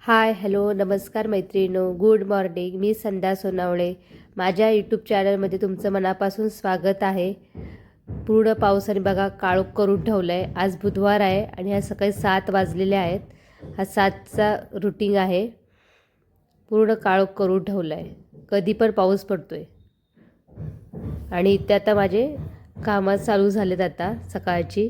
हाय, hello, नमस्कार मैत्रिणींनो, good morning. मी संध्या सोनावळे. माझ्या यूट्यूब चॅनलमध्ये तुमचं मनापासून स्वागत आहे. पूर्ण पावसाने बघा काळोख करून ठेवलं आहे. आज बुधवार आहे आणि आज सकाळी 7 वाजलेले आहेत. हा 7चा रुटीन आहे. पूर्ण काळोख करून ठेवलं आहे. कधी पण पाऊस पडतो आहे. आणि इथे आता माझे कामं चालू झालेत आता सकाळची.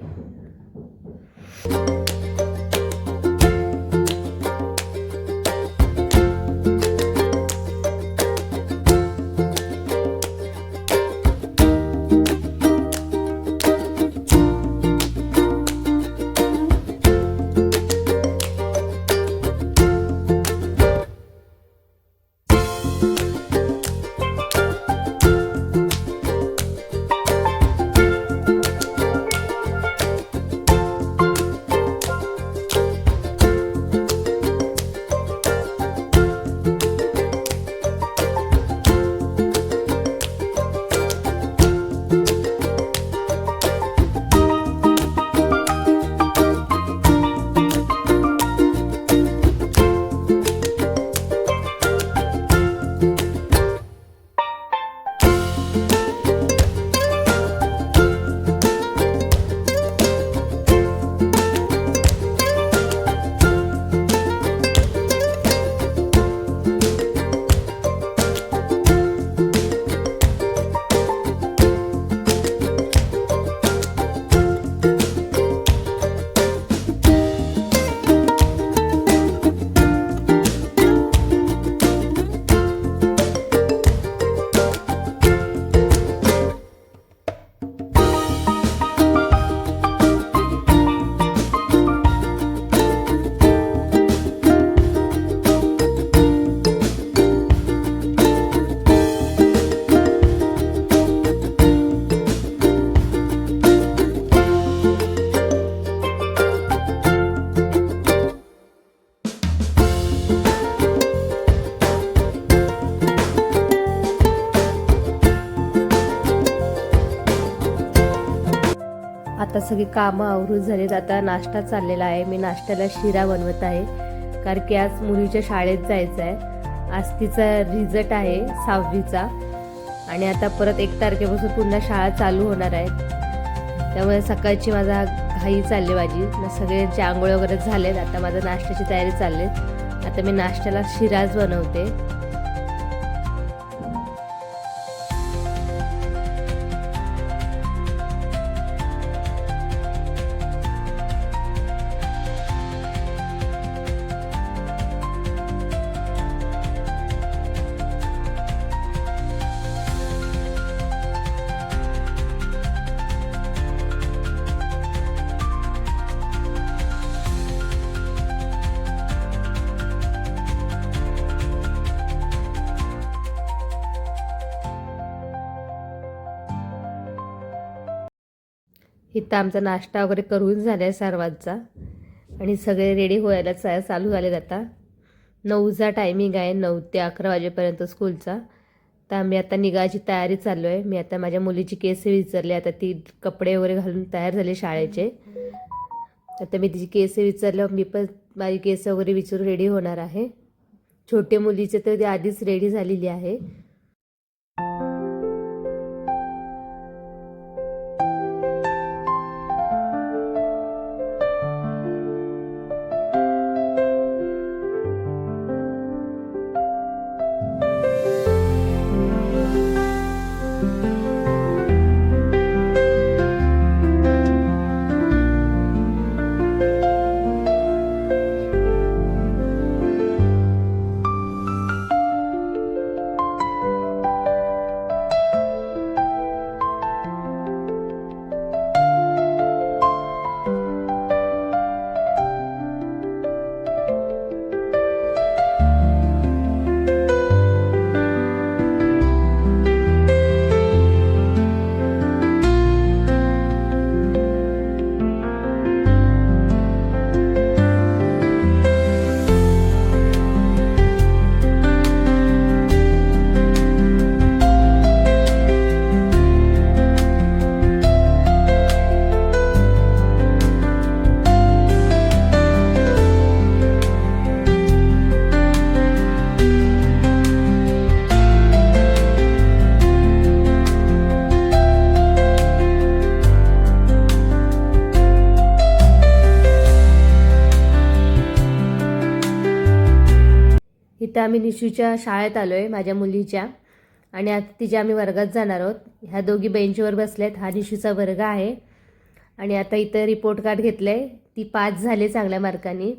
आता सगळी कामं आवरून झालीत. आता नाश्ता चाललेला आहे. मी नाश्त्याला शिरा बनवत आहे कारण की आज मुलीच्या शाळेत जायचं आहे. आज तिचा रिझल्ट आहे 6वीचा आणि आता परत 1 तारखेपासून पुन्हा शाळा चालू होणार आहे. त्यामुळे सकाळची माझा घाई चालली माझी. सगळ्यांचे आंघोळ वगैरे झालेत. आता माझं नाश्त्याची तयारी चालली. आता मी नाश्त्याला शिराच बनवते. इथं आमचा नाश्ता वगैरे करून झाला आहे सर्वांचा आणि सगळे रेडी व्हायला चालू झाले. आता 9चा टायमिंग आहे, 9 ते 11 वाजेपर्यंत स्कूलचा. तर आम्ही आता निघायची तयारी चालू आहे. मी आता माझ्या मुलीची केस विचारली. आता ती कपडे वगैरे घालून तयार झाले शाळेचे. आता मी तिची केस विचारल्यावर मी पण माझी केस वगैरे विचारून रेडी होणार आहे. छोटे मुलीचे तर ती आधीच रेडी झालेली आहे. इथं आम्ही निशूच्या शाळेत आलो आहे, माझ्या मुलीच्या. आणि आता तिच्या आम्ही वर्गात जाणार आहोत. ह्या दोघी बेंचवर बसल्यात. हा निशूचा वर्ग आहे. आणि आता इथं रिपोर्ट कार्ड घेतलं आहे. ती 5 झाले चांगल्या मार्कांनी.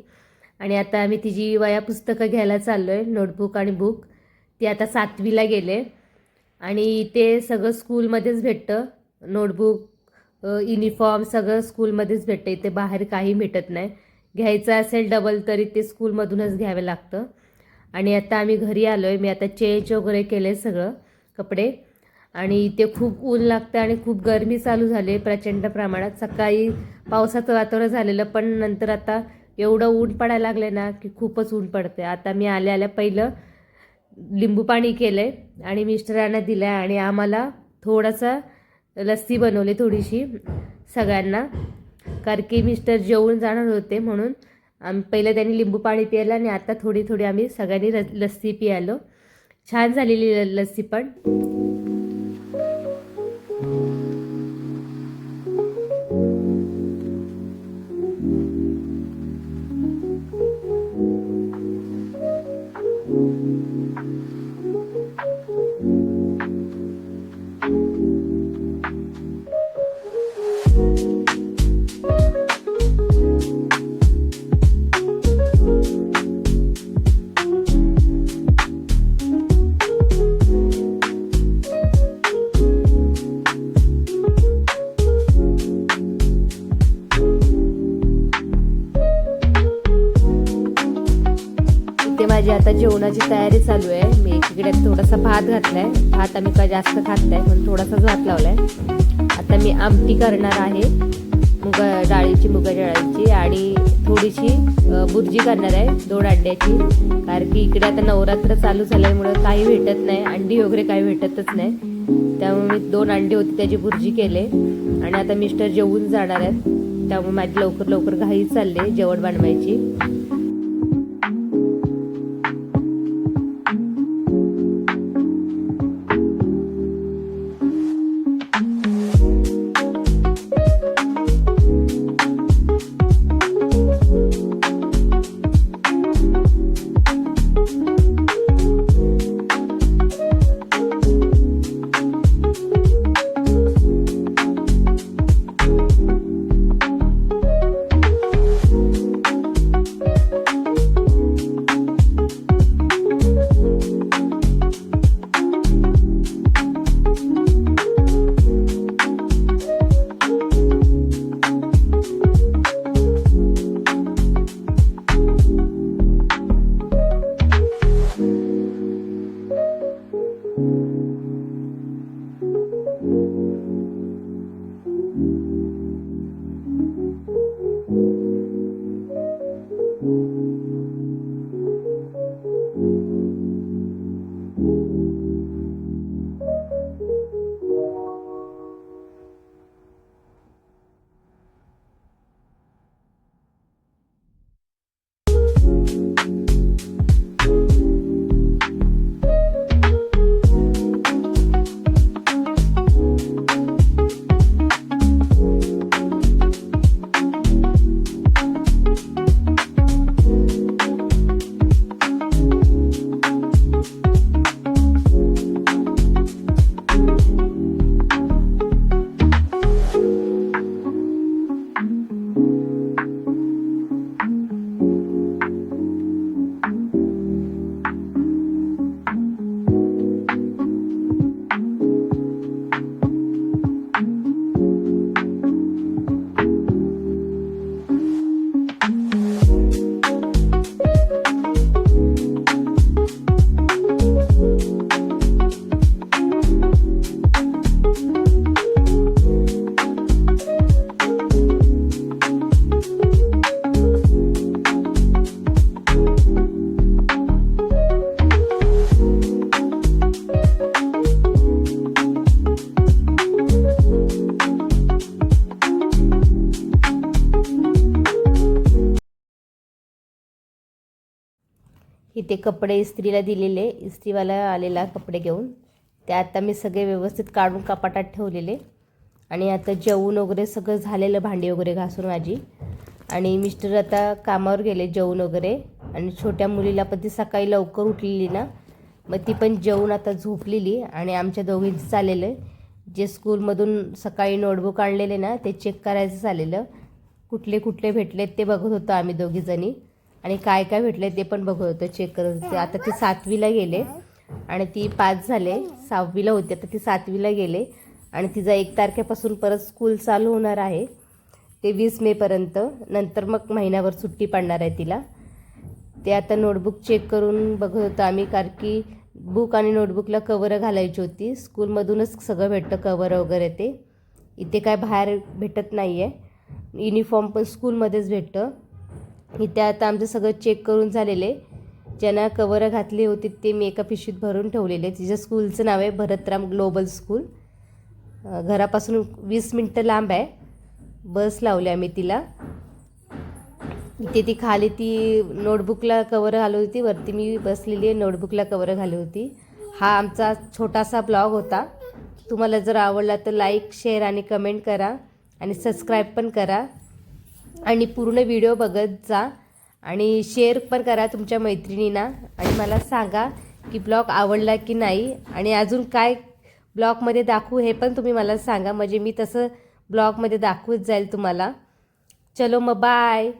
आणि आता आम्ही तिची वह्या पुस्तकं घ्यायला चाललो आहे, नोटबुक आणि बुक. ती आता 7वीला गेले. आणि ते सगळं स्कूलमध्येच भेटतं. नोटबुक, युनिफॉर्म सगळं स्कूलमध्येच भेटतं. इथे बाहेर काही भेटत नाही. घ्यायचं असेल डबल तरी ते स्कूलमधूनच घ्यावं लागतं. आणि आता आम्ही घरी आलो आहे. मी आता चेंज वगैरे केले सगळं कपडे. आणि इथे खूप ऊन लागतं आणि खूप गरमी चालू झाली प्रचंड प्रमाणात. सकाळी पावसाचं वातावरण झालेलं, पण नंतर आता एवढं ऊन पडायला लागलं ना की खूपच ऊन पडते. आता मी आल्या पहिलं लिंबू पाणी केलं आहे आणि मिस्टरांना दिलं आहे. आणि आम्हाला थोडासा लस्सी बनवली थोडीशी सगळ्यांना, कारण की मिस्टर जेवून जाणार होते म्हणून. पहिलं त्यांनी लिंबू पाणी पिलं आणि आता थोडी थोडी आम्ही सगळ्यांनी लस्सी पियालो. छान झालेली लस्सी पण. इथे माझी आता जेवणाची तयारी चालू आहे. मी एकीकडे थोडासा भात घातलाय. भात आम्ही का जास्त खात नाही म्हणून थोडासाच भात लावलाय. आता मी आमटी करणार आहे, डाळीची, मुगाच्या डाळीची. आणि थोडीशी बुर्जी करणार आहे 2 अंड्याची, कारण की इकडे आता नवरात्र चालू झाल्यामुळे काही भेटत नाही, अंडी वगैरे काही भेटतच नाही. त्यामुळे मी 2 अंडी होती त्याची बुर्जी केले. आणि आता मिस्टर जेवून जाणार आहेत, त्यामुळे माझी लवकर लवकर घाई चालले जेवण बनवायची. इथे कपडे इस्त्रीला दिलेले, इस्त्रीवाला आलेला कपडे घेऊन. ते आता मी सगळे व्यवस्थित काढून कपाटात ठेवलेले. आणि आता जेवून वगैरे सगळं झालेलं, भांडी वगैरे घासून माझी. आणि मिस्टर आता कामावर गेले जेवून वगैरे. आणि छोट्या मुलीला पण ती सकाळी लवकर उठलेली ना, मग ती पण जेवून आता झोपलेली. आणि आमच्या दोघींचं चाललेलं आहे जे स्कूलमधून सकाळी नोटबुक आणलेले ना ते चेक करायचं चाललेलं. कुठले कुठले भेटलेत ते बघत होतो आम्ही दोघीजणी, आणि काय काय भेटले ते पण बघत होतो, चेक करत होते. आता ते 7वीला गेले आणि ती 5 झाले, 6वीला होती, आता ती 7वीला गेले. आणि तिचा 1 तारखेपासून परत स्कूल चालू होणार आहे, ते 20 मेपर्यंत. नंतर मग महिनाभर सुट्टी पडणार आहे तिला. ते आता नोटबुक चेक करून बघत होतो आम्ही, कारण की बुक आणि नोटबुकला कवरं घालायची होती. स्कूलमधूनच सगळं भेटतं, कवर वगैरे. ते इथे काय बाहेर भेटत नाही आहे. युनिफॉर्म पण स्कूलमध्येच भेटतं. इथे आता आमचं सगळं चेक करून झालेले. ज्यांना कवरं घातली होती ते मी एका पिशवीत भरून ठेवलेले. तिच्या स्कूलचं नाव आहे भरतराम ग्लोबल स्कूल. घरापासून 20 मिनटं लांब आहे. बस लावली आम्ही तिला. इथे ती खाली ती नोटबुकला कवरं घालत होती, वरती मी बसलेली आहे, नोटबुकला कवरं घालत होती. हा आमचा छोटासा ब्लॉग होता. तुम्हाला जर आवडला तर लाईक, शेअर आणि कमेंट करा, आणि सबस्क्राईब पण करा, आणि पूर्ण व्हिडिओ बघत जा, आणि शेअर पण करा तुमच्या मैत्रिणींना. आणि मला सांगा की ब्लॉग आवडला की नाही, आणि अजून काय ब्लॉगमध्ये दाखवू हे पण तुम्ही मला सांगा, म्हणजे मी तसं ब्लॉगमध्ये दाखवत जाईल तुम्हाला. चलो मग बाय.